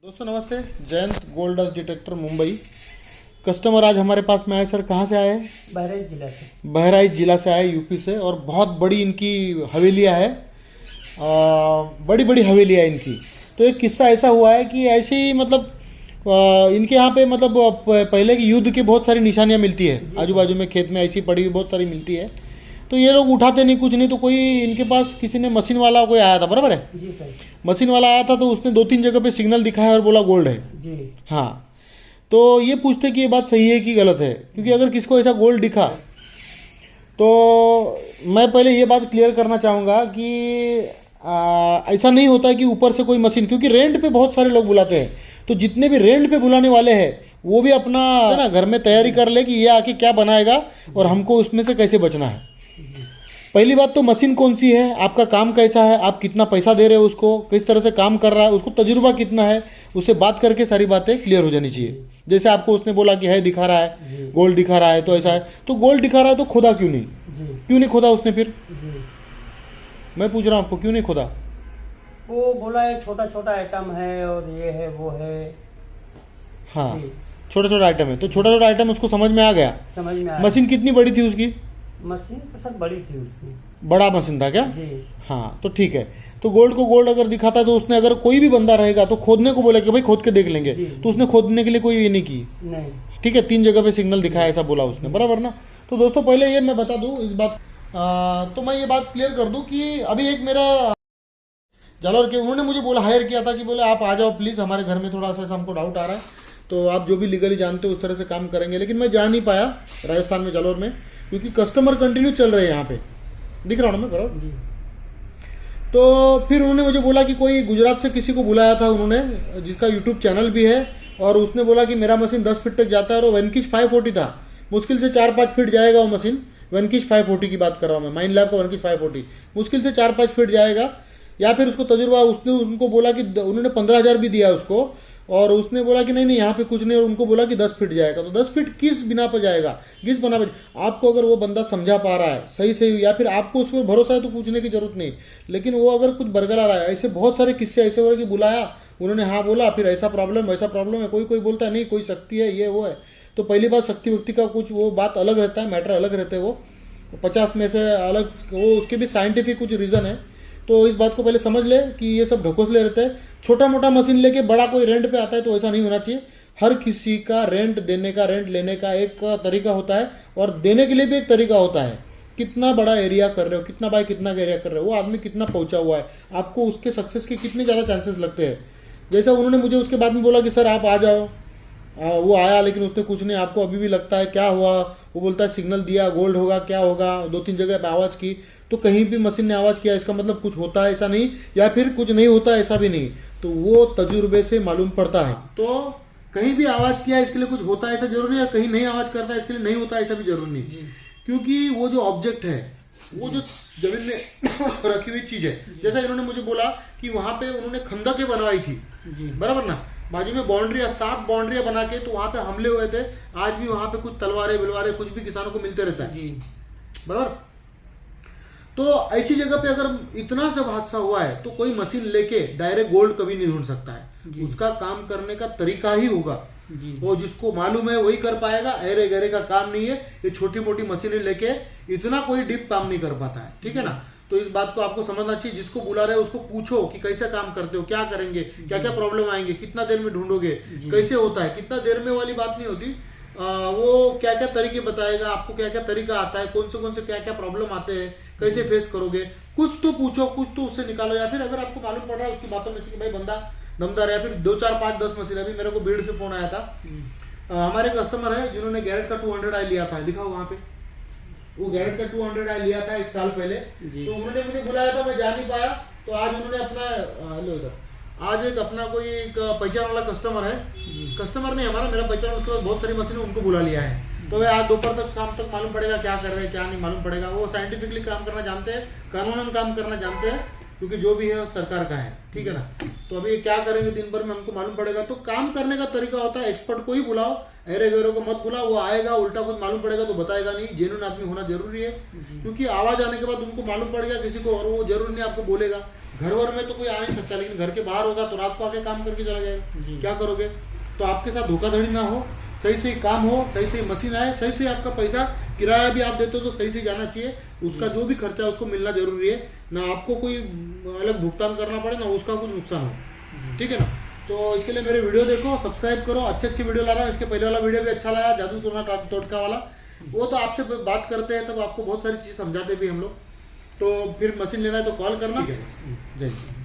दोस्तों नमस्ते। Jayant gold dust detector Mumbai. Customer आज हमारे पास में आए। सर कहाँ से आए? बहराइच जिला से। बहराइच जिला से आए, यूपी से। और बहुत बड़ी इनकी हवेलियाँ है, बड़ी बड़ी हवेलियाँ इनकी। तो एक किस्सा ऐसा हुआ है कि ऐसे ही मतलब इनके यहाँ पे मतलब पहले की युद्ध की बहुत सारी निशानियाँ मिलती है, आजू बाजू में खेत में ऐसी पड़ी हुई बहुत सारी मिलती है। तो ये लोग उठाते नहीं, कुछ नहीं। तो कोई इनके पास किसी ने मशीन वाला कोई आया था, बराबर है? जी सर। मशीन वाला आया था तो उसने 2-3 जगह पे सिग्नल दिखाया और बोला गोल्ड है। जी हाँ, तो ये पूछते कि ये बात सही है कि गलत है, क्योंकि अगर किसको ऐसा गोल्ड दिखा तो मैं पहले ये बात क्लियर करना चाहूँगा कि ऐसा नहीं होता है कि ऊपर से कोई मशीन, क्योंकि रेंट पे बहुत सारे लोग बुलाते हैं। तो जितने भी रेंट पे बुलाने वाले हैं वो भी अपना ना घर में तैयारी कर ले कि ये आके क्या बनाएगा और हमको उसमें से कैसे बचना है। पहली बात तो मशीन कौन सी है, आपका काम कैसा है, आप कितना पैसा दे रहे हो उसको, किस तरह से काम कर रहा है, उसको तजुर्बा कितना है, उससे बात करके सारी बातें क्लियर हो जानी चाहिए। जैसे आपको उसने बोला कि है दिखा रहा है, गोल्ड दिखा रहा है, तो ऐसा है। तो गोल्ड दिखा रहा है तो खोदा क्यों नहीं? क्यों नहीं खोदा उसने फिर? मैं पूछ रहा हूँ आपको, क्यों नहीं खोदा? वो बोला है छोटा छोटा आइटम है और ये है वो है। हाँ, छोटा छोटा आइटम है। तो छोटा छोटा आइटम उसको समझ में आ गया। समझ में आया। मशीन कितनी बड़ी थी उसकी? मशीन तो सर बड़ी थी उसकी। बड़ा मशीन था क्या? जी हाँ, तो ठीक है। तो गोल्ड को गोल्ड अगर दिखाता है तो उसने, अगर कोई भी बंदा रहेगा तो खोदने को बोला कि भाई खोद के देख लेंगे, तो उसने खोदने के लिए कोई ये नहीं की। नहीं, ठीक है, 3 जगह पे सिग्नल दिखाया ऐसा बोला उसने, बराबर ना? तो दोस्तों पहले ये मैं बता दूं इस बात, तो मैं ये बात क्लियर कर दूं कि अभी एक मेरा जालौर के, उन्होंने मुझे बोला, हायर किया था कि बोले आप आ जाओ प्लीज़, हमारे घर में थोड़ा सा हमको डाउट आ रहा है, तो आप जो भी लीगली जानते हो उस तरह से काम करेंगे। लेकिन मैं जा नहीं पाया राजस्थान में, जालौर में, क्योंकि कस्टमर कंटिन्यू चल रहे हैं यहाँ पे, दिख रहा हूँ ना मैं, बराबर जी। तो फिर उन्होंने मुझे बोला कि कोई गुजरात से किसी को बुलाया था उन्होंने, जिसका यूट्यूब चैनल भी है, और उसने बोला कि मेरा मशीन 10 फीट तक जाता है और वेनकिश 540 था, मुश्किल से 4-5 फीट जाएगा वो मशीन। वेनकिश 540 की बात कर रहा हूँ मैं, माइन लैब का वेनकिश 540 मुश्किल से 4-5 फीट जाएगा। या फिर उसको तजुर्बा, उसने उनको बोला कि उन्होंने 15,000 भी दिया उसको, और उसने बोला कि नहीं नहीं यहाँ पे कुछ नहीं, और उनको बोला कि 10 फीट जाएगा। तो 10 फीट किस बिना पर जाएगा, किस बना पर? आपको अगर वो बंदा समझा पा रहा है सही से, या फिर आपको उस पर भरोसा है तो पूछने की जरूरत नहीं। लेकिन वो अगर कुछ बरगला रहा है, ऐसे बहुत सारे किस्से ऐसे हो रहे कि बुलाया उन्होंने, हाँ बोला, फिर ऐसा प्रॉब्लम वैसा प्रॉब्लम है, कोई कोई बोलता है नहीं कोई शक्ति है ये वो है। तो पहली बात, शक्ति व्यक्ति का कुछ वो बात अलग रहता है, मैटर अलग रहते हैं, वो 50 में से अलग, वो उसके भी साइंटिफिक कुछ रीज़न है। तो इस बात को पहले समझ ले कि ये सब ढकोसले रहते हैं। छोटा मोटा मशीन लेके बड़ा कोई रेंट पे आता है तो ऐसा नहीं होना चाहिए। हर किसी का रेंट देने का, रेंट लेने का एक तरीका होता है, और देने के लिए भी एक तरीका होता है। कितना बड़ा एरिया कर रहे हो, कितना बाय कितना का एरिया कर रहे हो, वो आदमी कितना पहुंचा हुआ है, आपको उसके सक्सेस के कितने ज़्यादा चांसेस लगते हैं। जैसा उन्होंने मुझे उसके बाद में बोला कि सर आप आ जाओ, वो आया लेकिन उसने कुछ नहीं, आपको अभी भी लगता है क्या हुआ? वो बोलता है सिग्नल दिया, गोल्ड होगा, क्या होगा, 2-3 जगह पे आवाज़ की, तो कहीं भी मशीन ने आवाज़ किया इसका मतलब कुछ होता है ऐसा नहीं, या फिर कुछ नहीं होता ऐसा भी नहीं। तो वो तजुर्बे से मालूम पड़ता है। तो कहीं भी आवाज़ किया इसके लिए कुछ होता है ऐसा जरूरी नहीं, और कहीं नहीं आवाज़ करता है इसके लिए नहीं होता ऐसा भी जरूरी नहीं। क्योंकि वो जो ऑब्जेक्ट है, वो जो जमीन में रखी हुई चीज़ है, जैसा इन्होंने मुझे बोला कि वहाँ पे उन्होंने खंदकें बनवाई थी, बराबर ना, बाजू में बाउंड्रियां, 7 बाउंड्रियां बना के, तो वहां पे हमले हुए थे। आज भी वहां पे कुछ तलवारें बिलवारे कुछ भी किसानों को मिलते रहता है, बराबर। तो ऐसी जगह पे अगर इतना सब हादसा हुआ है तो कोई मशीन लेके डायरेक्ट गोल्ड कभी नहीं ढूंढ सकता है। उसका काम करने का तरीका ही होगा, वो जिसको मालूम है वही कर पाएगा। अरे गहरे का काम नहीं है, ये छोटी मोटी मशीनें लेके इतना कोई डीप काम नहीं कर पाता है, ठीक है ना? तो इस बात को आपको समझना चाहिए। जिसको बुला रहे हो उसको पूछो कि कैसे काम करते हो, क्या करेंगे, क्या क्या प्रॉब्लम आएंगे, कितना देर में ढूंढोगे, कैसे होता है, कितना देर में वाली बात नहीं होती। वो क्या क्या तरीके बताएगा, आपको क्या क्या तरीका आता है, कौन से क्या क्या प्रॉब्लम आते हैं, कैसे फेस करोगे, कुछ तो पूछो, कुछ तो उससे निकालो। या फिर अगर आपको मालूम पड़ रहा है उसकी बातों में से कि भाई बंदा दमदार है, फिर 2, 4, 5, 10 मशीन। अभी मेरे को भीड़ से फोन आया था, हमारे कस्टमर है जिन्होंने गैरेट का 200 आई लिया था, दिखाओ वहां पे, वो गैरेट का 200 आई लिया था 1 साल पहले। तो उन्होंने मुझे बुलाया था, मैं जा नहीं पाया। तो आज उन्होंने अपना लो इधर, आज एक अपना कोई एक पहचान वाला कस्टमर है, कस्टमर नहीं हमारा, मेरा पहचान, उसके बाद बहुत सारी मशीनें उनको बुला लिया है। तो भाई आज दोपहर तक शाम तक मालूम पड़ेगा क्या कर रहे हैं क्या नहीं मालूम पड़ेगा। वो साइंटिफिकली काम करना जानते हैं, कानूनन काम करना जानते हैं। क्योंकि जो भी है वो सरकार का है, ठीक है ना। तो अभी क्या करेंगे दिन भर में हमको मालूम पड़ेगा। तो काम करने का तरीका होता है, एक्सपर्ट को ही बुलाओ, अरे गैरों को मत बुलाओ, वो आएगा उल्टा कुछ मालूम पड़ेगा तो बताएगा नहीं। जेन्युइन आदमी होना जरूरी है, क्योंकि आवाज आने के बाद उनको मालूम पड़ गया किसी को, और वो जरूर नहीं आपको बोलेगा। घर वर में तो कोई आ नहीं सकता, लेकिन घर के बाहर होगा तो रात को आके काम करके चला जाएगा, क्या करोगे। तो आपके साथ धोखाधड़ी ना हो, सही सही काम हो, सही सही मशीन आए, सही सही आपका पैसा किराया भी आप देते हो तो सही सही जाना चाहिए, उसका जो भी खर्चा है उसको मिलना जरूरी है, ना आपको कोई अलग भुगतान करना पड़े, ना उसका कुछ नुकसान हो, ठीक है ना। तो इसके लिए मेरे वीडियो देखो, सब्सक्राइब करो, अच्छी वीडियो ला रहा हूँ। इसके पहले वाला वीडियो भी अच्छा लगा, जादू टोटका वाला, वो तो आपसे बात करते हैं तब आपको बहुत सारी चीज समझाते भी हम लोग। तो फिर मशीन लेना है तो कॉल करना। जय हिंद।